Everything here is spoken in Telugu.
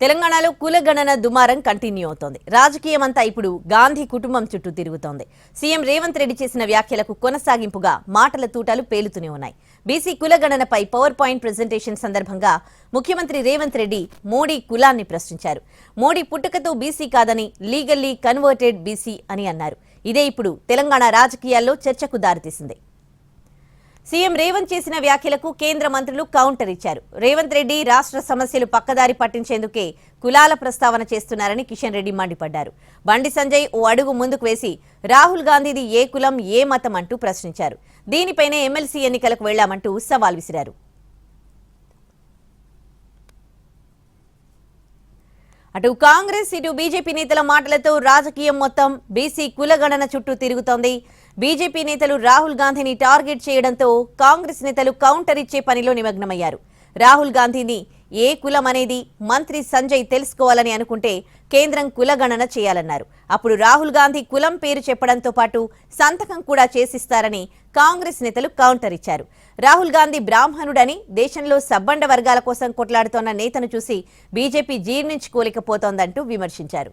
తెలంగాణలో కులగణన దుమారం కంటిన్యూ అవుతోంది. రాజకీయమంతా ఇప్పుడు గాంధీ కుటుంబం చుట్టూ తిరుగుతోంది. సీఎం రేవంత్ రెడ్డి చేసిన వ్యాఖ్యలకు కొనసాగింపుగా మాటల తూటాలు పేలుతూనే ఉన్నాయి. బీసీ కులగణనపై పవర్ పాయింట్ ప్రెజెంటేషన్ సందర్భంగా ముఖ్యమంత్రి రేవంత్ రెడ్డి మోడీ కులాన్ని ప్రశ్నించారు. మోడీ పుట్టుకతో బీసీ కాదని లీగల్లీ కన్వర్టెడ్ బీసీ అని అన్నారు. ఇదే ఇప్పుడు తెలంగాణ రాజకీయాల్లో చర్చకు దారితీసింది. సీఎం రేవంత్ చేసిన వ్యాఖ్యలకు కేంద్ర మంత్రులు కౌంటర్ ఇచ్చారు. రేవంత్ రెడ్డి రాష్ట్ర సమస్యలు పక్కదారి పట్టించేందుకే కులాల ప్రస్తావన చేస్తున్నారని కిషన్ రెడ్డి మండిపడ్డారు. బండి సంజయ్ ఓ అడుగు ముందుకు వేసి రాహుల్ గాంధీది ఏ కులం ఏ మతం అంటూ ప్రశ్నించారు. దీనిపైనే ఎమ్మెల్సీ ఎన్నికలకు వెళ్లామంటూ సవాల్ విసిరారు. అటు కాంగ్రెస్ ఇటు బీజేపీ నేతల మాటలతో రాజకీయం మొత్తం బీసీ కులగణన చుట్టూ తిరుగుతోంది. బీజేపీ నేతలు రాహుల్ గాంధీని టార్గెట్ చేయడంతో కాంగ్రెస్ నేతలు కౌంటర్ ఇచ్చే పనిలో నిమగ్నమయ్యారు. రాహుల్ గాంధీని ఏ కులం అనేది మంత్రి సంజయ్ తెలుసుకోవాలని అనుకుంటే కేంద్రం కులగణన చేయాలన్నారు. అప్పుడు రాహుల్ గాంధీ కులం పేరు చెప్పడంతో పాటు సంతకం కూడా చేసిస్తారని కాంగ్రెస్ నేతలు కౌంటర్ ఇచ్చారు. రాహుల్ గాంధీ బ్రాహ్మణుడని దేశంలో సబ్బండ వర్గాల కోసం కొట్లాడుతోన్న నేతను చూసి బీజేపీ జీర్ణించుకోలేకపోతోందంటూ విమర్శించారు.